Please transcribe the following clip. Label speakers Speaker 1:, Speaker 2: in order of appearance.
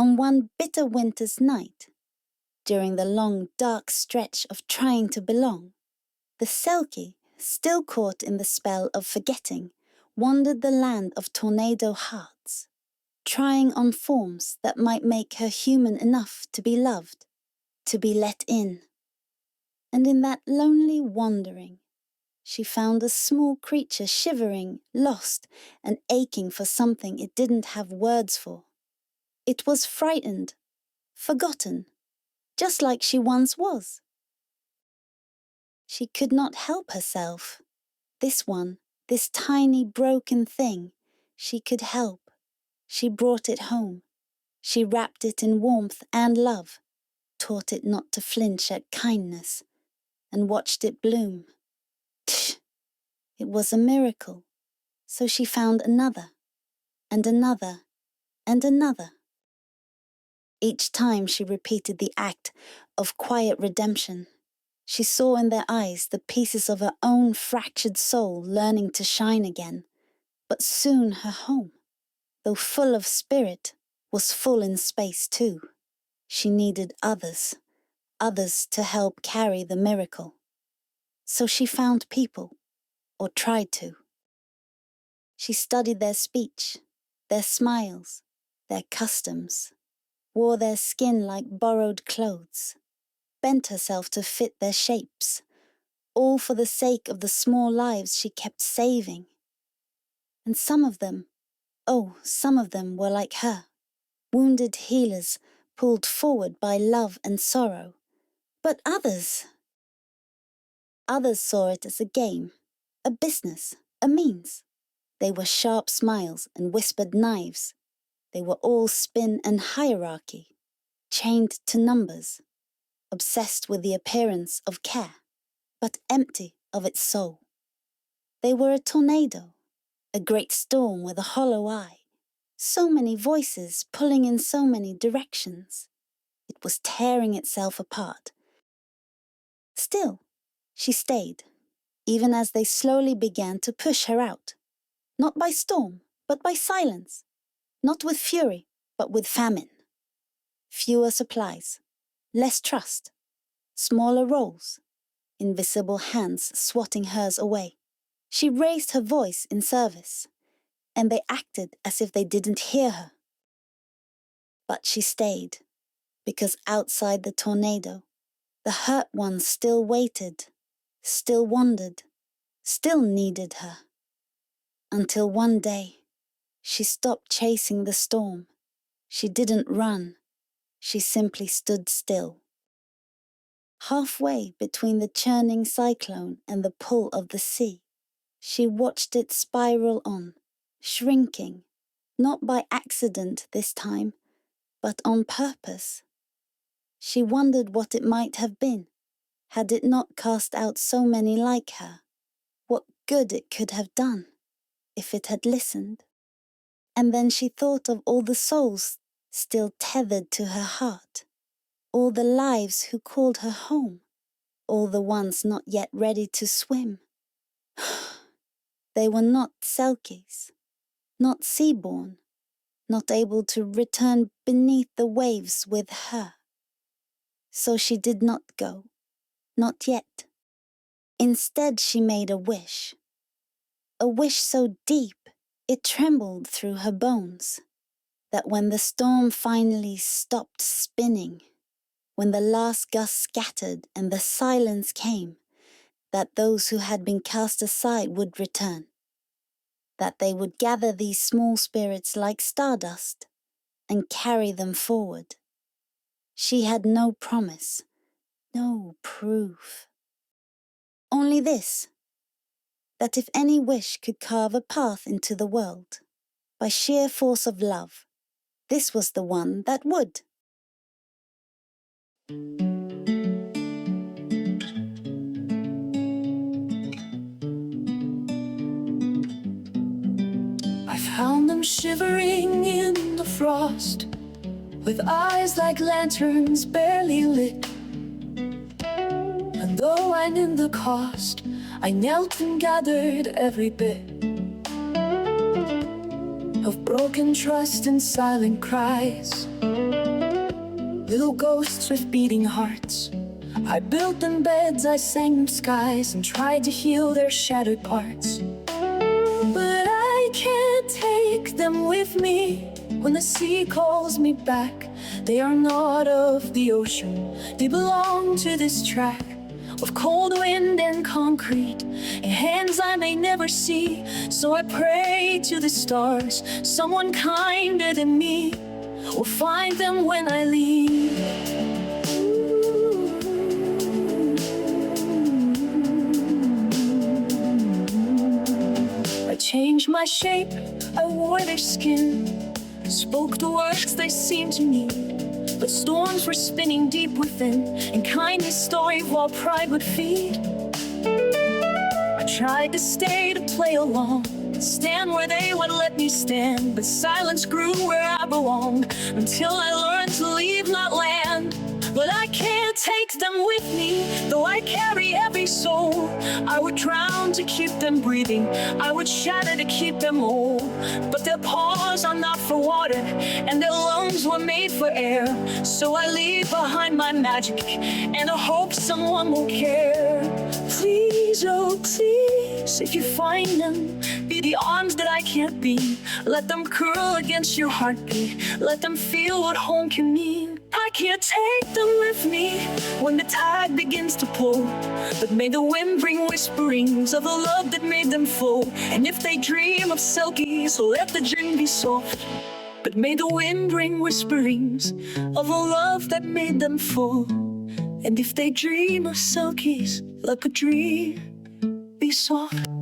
Speaker 1: On one bitter winter's night, during the long, dark stretch of trying to belong, the Selkie, still caught in the spell of forgetting, wandered the land of tornado hearts, trying on forms that might make her human enough to be loved, to be let in. And in that lonely wandering, she found a small creature shivering, lost, and aching for something it didn't have words for. It was frightened, forgotten, just like she once was. She could not help herself. This one, this tiny broken thing, she could help. She brought it home. She wrapped it in warmth and love, taught it not to flinch at kindness, and watched it bloom. Tch! It was a miracle. So she found another, and another, and another. Each time she repeated the act of quiet redemption. She saw in their eyes the pieces of her own fractured soul learning to shine again. But soon her home, though full of spirit, was full in space too. She needed others to help carry the miracle. So she found people, or tried to. She studied their speech, their smiles, their customs, wore their skin like borrowed clothes, bent herself to fit their shapes, all for the sake of the small lives she kept saving. And some of them, oh, some of them were like her, wounded healers pulled forward by love and sorrow. But others saw it as a game, a business, a means. They were sharp smiles and whispered knives. They were all spin and hierarchy, chained to numbers, obsessed with the appearance of care, but empty of its soul. They were a tornado, a great storm with a hollow eye, so many voices pulling in so many directions. It was tearing itself apart. Still, she stayed, even as they slowly began to push her out, not by storm, but by silence, not with fury, but with famine. Fewer supplies, less trust, smaller roles, invisible hands swatting hers away. She raised her voice in service, and they acted as if they didn't hear her. But she stayed, because outside the tornado, the hurt ones still waited, still wandered, still needed her. Until one day, she stopped chasing the storm. She didn't run. She simply stood still. Halfway between the churning cyclone and the pull of the sea, she watched it spiral on, shrinking, not by accident this time, but on purpose. She wondered what it might have been, had it not cast out so many like her, what good it could have done, if it had listened. And then she thought of all the souls still tethered to her heart, all the lives who called her home, all the ones not yet ready to swim. They were not Selkies, not sea-born, not able to return beneath the waves with her. So she did not go, not yet. Instead she made a wish so deep it trembled through her bones, that when the storm finally stopped spinning, when the last gust scattered and the silence came, that those who had been cast aside would return, that they would gather these small spirits like stardust and carry them forward. She had no promise, no proof. Only this, that if any wish could carve a path into the world, by sheer force of love, this was the one that would.
Speaker 2: I found them shivering in the frost, with eyes like lanterns barely lit. And though I knew the cost, I knelt and gathered every bit of broken trust and silent cries. little ghosts with beating hearts. I built them beds, I sang them skies, and tried to heal their shattered parts. But I can't take them with me when the sea calls me back. They are not of the ocean, they belong to this track of cold wind and concrete, and hands I may never see. So I pray to the stars, someone kinder than me will find them when I leave. I changed my shape, I wore their skin, spoke the words they seemed to need. But storms were spinning deep within, and kindness storied while pride would feed. I tried to stay to play along, stand where they would let me stand, but silence grew where I belonged, until I learned to leave, not land. But I can't take them with me, though I carry every soul. I would drown to keep them breathing, I would shatter to keep them whole. But their paws are not for water, and their lungs were made for air. So I leave behind my magic, and I hope someone will care. Please, oh please, if you find them, be the arms that I can't be. Let them curl against your heartbeat, let them feel what home can mean. I can't take them with me when the tide begins to pull, but may the wind bring whisperings of the love that made them full. And if they dream of Selkies, let the dream be soft, but may the wind bring whisperings of a love that made them full. And if they dream of Selkies, let the dream be soft.